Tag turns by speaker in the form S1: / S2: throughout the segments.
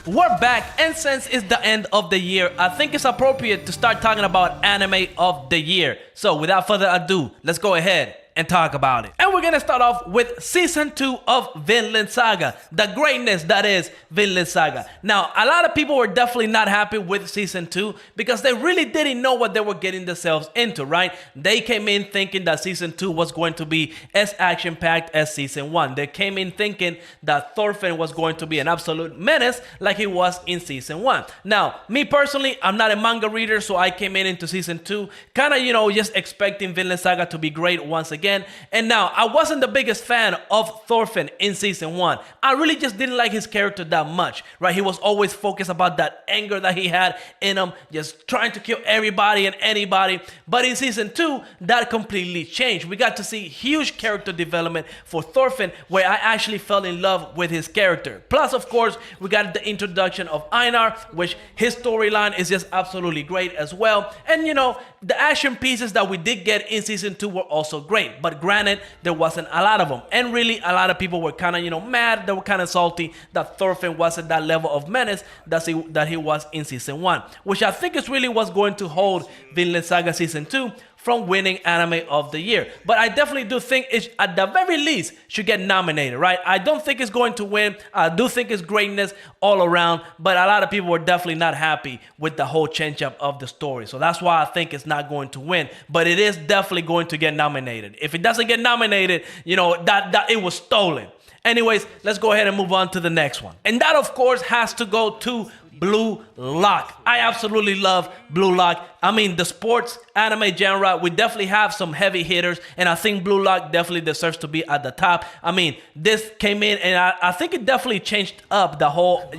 S1: We're back, and since it's the end of the year, I think it's appropriate to start talking about anime of the year. So without further ado, let's go ahead and talk about it. And we're gonna start off with season 2 of Vinland Saga, the greatness that is Vinland Saga. Now, a lot of people were definitely not happy with season 2 because they really didn't know what they were getting themselves into, right? They came in thinking that season 2 was going to be as action-packed as season 1. They came in thinking that Thorfinn was going to be an absolute menace like he was in season 1. Now, me personally, I'm not a manga reader, so I came in into season 2 kind of, just expecting Vinland Saga to be great once again. And now, I wasn't the biggest fan of Thorfinn in season 1. I really just didn't like his character that much, right? He was always focused about that anger that he had in him, just trying to kill everybody and anybody. But in season 2, that completely changed. We got to see huge character development for Thorfinn, where I actually fell in love with his character. Plus, of course, we got the introduction of Einar, which his storyline is just absolutely great as well. And the action pieces that we did get in season 2 were also great. But granted, there wasn't a lot of them. And really, a lot of people were kind of, mad. They were kind of salty that Thorfinn wasn't that level of menace that he was in season 1. Which I think is really what's going to hold Vinland Saga season 2 from winning anime of the year. But I definitely do think it, at the very least, should get nominated, right? I don't think it's going to win. I do think it's greatness all around, but a lot of people were definitely not happy with the whole change up of the story. So that's why I think it's not going to win, but it is definitely going to get nominated. If it doesn't get nominated, that it was stolen. Anyways, let's go ahead and move on to the next one. And that, of course, has to go to Blue Lock. I absolutely love Blue Lock. I mean, the sports anime genre, we definitely have some heavy hitters, and I think Blue Lock definitely deserves to be at the top. I mean, this came in, and I think it definitely changed up the whole,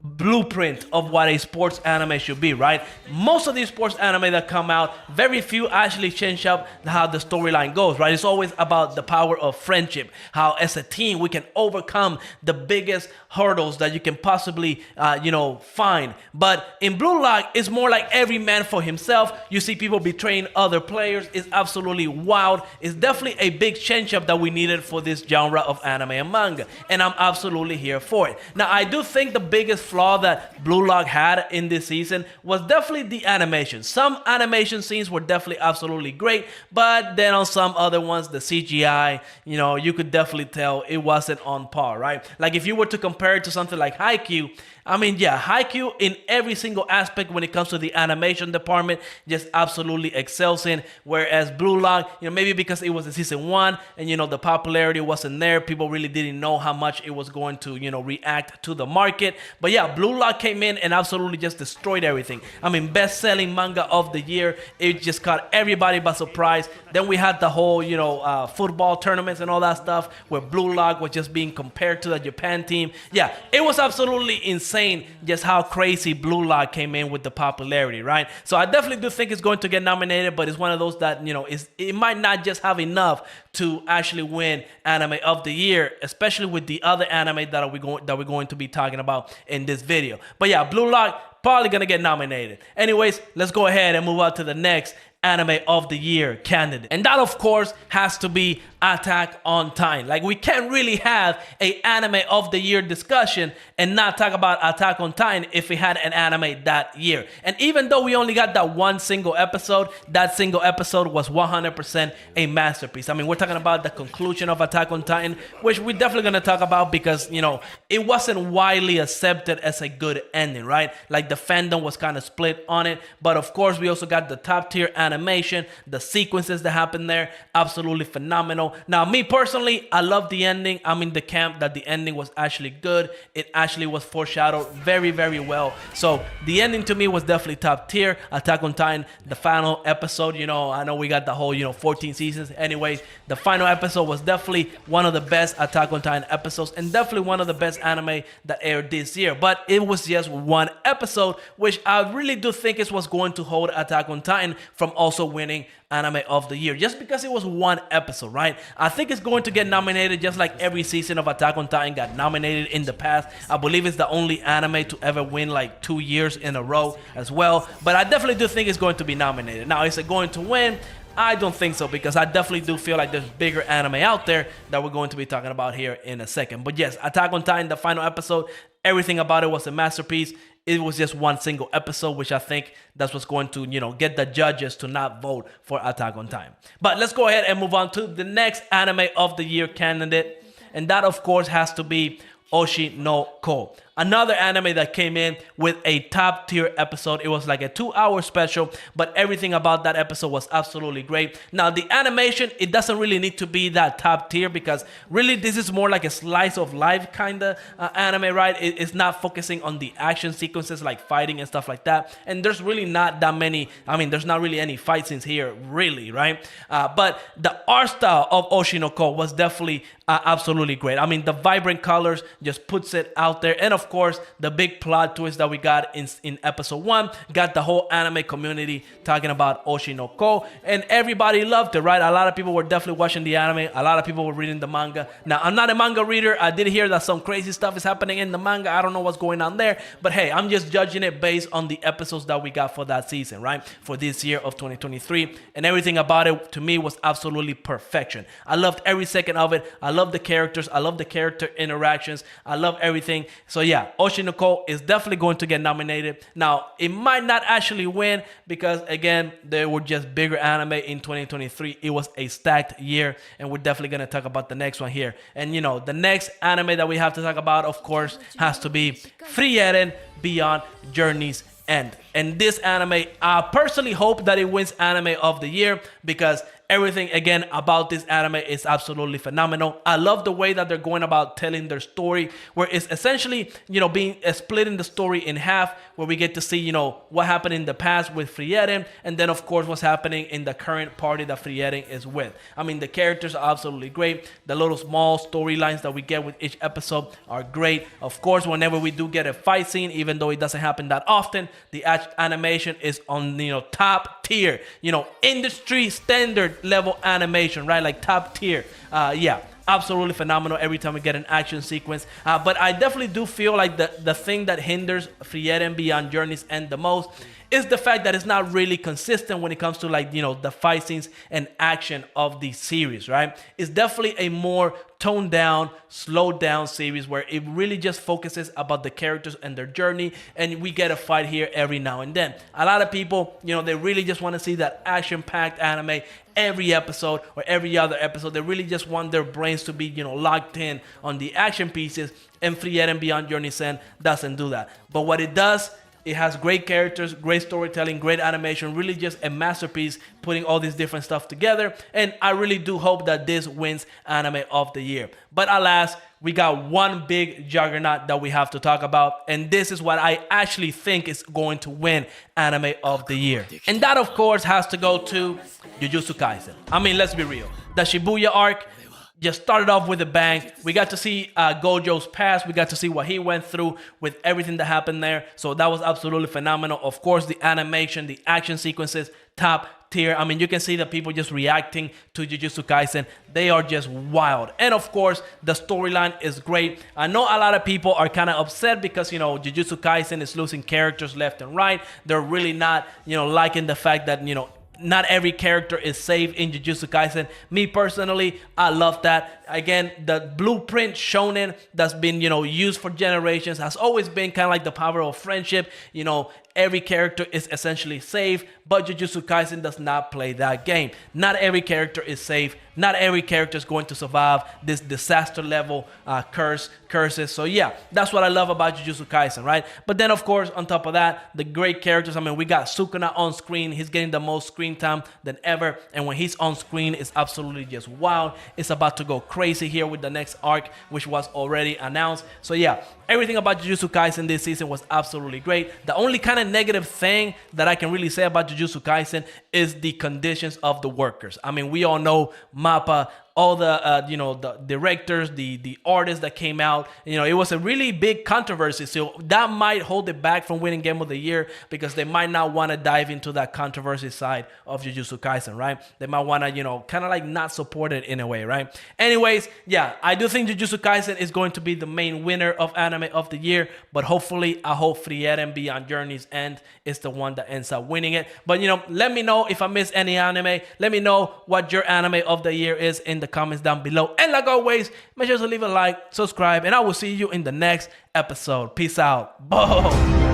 S1: blueprint of what a sports anime should be, right? Most of these sports anime that come out, very few actually change up how the storyline goes, right? It's always about the power of friendship, how as a team we can overcome the biggest hurdles that you can possibly find. But in Blue Lock, it's more like every man for himself. You see people betraying other players. It's absolutely wild. It's definitely a big change up that we needed for this genre of anime and manga, and I'm absolutely here for it. Now, I do think the biggest flaw that Blue Lock had in this season was definitely the animation. Some animation scenes were definitely absolutely great, but then on some other ones, the CGI, you could definitely tell it wasn't on par, right? Like if you were to compare it to something like Haikyuu, I mean, yeah, Haikyuu in every single aspect when it comes to the animation department just absolutely excels in, whereas Blue Lock, maybe because it was in season 1 and, the popularity wasn't there, people really didn't know how much it was going to, react to the market. But yeah, Blue Lock came in and absolutely just destroyed everything. I mean, best-selling manga of the year. It just caught everybody by surprise. Then we had the whole, football tournaments and all that stuff where Blue Lock was just being compared to the Japan team. Yeah, it was absolutely insane just how crazy Blue Lock came in with the popularity, right? So I definitely do think it's going to get nominated, but it's one of those that, it might not just have enough to actually win anime of the year, especially with the other anime that we're going to be talking about in this video. But yeah, Blue Lock probably gonna get nominated. Anyways, let's go ahead and move on to the next anime of the year candidate, and that of course has to be Attack on Titan. Like, we can't really have a anime of the year discussion and not talk about Attack on Titan if we had an anime that year. And even though we only got that one single episode, that single episode was 100% a masterpiece. I mean, we're talking about the conclusion of Attack on Titan, which we're definitely going to talk about because, it wasn't widely accepted as a good ending, right? Like, the fandom was kind of split on it. But of course, we also got the top tier animation, the sequences that happened there, absolutely phenomenal. Now, me personally, I love the ending. I'm in the camp that the ending was actually good. It actually was foreshadowed very, very well. So the ending to me was definitely top tier. Attack on Titan, the final episode, I know we got the whole, 14 seasons. Anyways, the final episode was definitely one of the best Attack on Titan episodes and definitely one of the best anime that aired this year. But it was just one episode, which I really do think is what's going to hold Attack on Titan from also winning anime of the year, just because it was one episode, right? I think it's going to get nominated just like every season of Attack on Titan got nominated in the past. I believe it's the only anime to ever win like 2 years in a row as well. But I definitely do think it's going to be nominated. Now, is it going to win? I don't think so, because I definitely do feel like there's bigger anime out there that we're going to be talking about here in a second. But yes, Attack on Titan, the final episode, Everything about it was a masterpiece. It was just one single episode, which I think that's what's going to, get the judges to not vote for Attack on Titan. But let's go ahead and move on to the next anime of the year candidate. And that, of course, has to be Oshi no Ko. Another anime that came in with a top tier episode. It was like a 2-hour special, but everything about that episode was absolutely great. Now, the animation, it doesn't really need to be that top tier because really this is more like a slice of life kind of anime, right? It's not focusing on the action sequences like fighting and stuff like that. And there's really not that many, there's not really any fight scenes here, really, right? But the art style of Oshi no Ko was definitely absolutely great. The vibrant colors just puts it out there. And of course, the big plot twist that we got in episode 1 got the whole anime community talking about Oshi no Ko, and everybody loved it, right? A lot of people were definitely watching the anime. A lot of people were reading the manga. Now, I'm not a manga reader. I did hear that some crazy stuff is happening in the manga. I don't know what's going on there, but hey, I'm just judging it based on the episodes that we got for that season, right? For this year of 2023, and everything about it to me was absolutely perfection. I loved every second of it. I love the characters. I love the character interactions. I love everything. So yeah, Oshi no Ko is definitely going to get nominated. Now, it might not actually win because, again, there were just bigger anime in 2023. It was a stacked year, and we're definitely going to talk about the next one here. And, the next anime that we have to talk about, of course, has to be Frieren Beyond Journey's End. And this anime, I personally hope that it wins Anime of the Year because everything, again, about this anime is absolutely phenomenal. I love the way that they're going about telling their story, where it's essentially, being splitting the story in half, where we get to see, what happened in the past with Frieren, and then, of course, what's happening in the current party that Frieren is with. The characters are absolutely great. The little small storylines that we get with each episode are great. Of course, whenever we do get a fight scene, even though it doesn't happen that often, the animation is on, top tier, industry standard level animation, right? Like top tier. Yeah, absolutely phenomenal every time we get an action sequence. But I definitely do feel like the thing that hinders Frieren Beyond Journey's End the most is the fact that it's not really consistent when it comes to the fight scenes and action of the series, right? It's definitely a more toned down, slowed down series where it really just focuses about the characters and their journey, and we get a fight here every now and then. A lot of people, they really just want to see that action-packed anime every episode or every other episode. They really just want their brains to be, locked in on the action pieces, and Frieren Beyond Journey's End doesn't do that. But what it does, it has great characters, great storytelling, great animation, really just a masterpiece putting all this different stuff together. And I really do hope that this wins Anime of the Year. But alas, we got one big juggernaut that we have to talk about. And this is what I actually think is going to win Anime of the Year. And that, of course, has to go to Jujutsu Kaisen. Let's be real. The Shibuya arc just started off with a bang. We got to see Gojo's past. We got to see what he went through with everything that happened there. So that was absolutely phenomenal. Of course, the animation, the action sequences, top tier. You can see the people just reacting to Jujutsu Kaisen. They are just wild. And of course, the storyline is great. I know a lot of people are kind of upset because, Jujutsu Kaisen is losing characters left and right. They're really not, liking the fact that, not every character is safe in Jujutsu Kaisen. Me personally, I love that. Again, the blueprint shonen that's been, used for generations has always been kind of like the power of friendship. Every character is essentially safe, but Jujutsu Kaisen does not play that game. Not every character is safe. Not every character is going to survive this disaster level curses. So yeah, that's what I love about Jujutsu Kaisen, right? But then of course, on top of that, the great characters. We got Sukuna on screen. He's getting the most screen time than ever. And when he's on screen, it's absolutely just wild. It's about to go crazy here with the next arc, which was already announced. So yeah, everything about Jujutsu Kaisen this season was absolutely great. The only kind of negative thing that I can really say about Jujutsu Kaisen is the conditions of the workers. We all know MAPPA, all the the directors, the artists that came out, it was a really big controversy. So that might hold it back from winning Game of the Year because they might not want to dive into that controversy side of Jujutsu Kaisen, right? They might want to, kind of like not support it in a way, right? Anyways, yeah, I do think Jujutsu Kaisen is going to be the main winner of Anime of the Year, but hopefully, I hope Frieren Beyond Journey's End is the one that ends up winning it. But, let me know if I miss any anime. Let me know what your Anime of the Year is in the comments down below. And like always, make sure to leave a like, subscribe, and I will see you in the next episode. Peace out. Boom.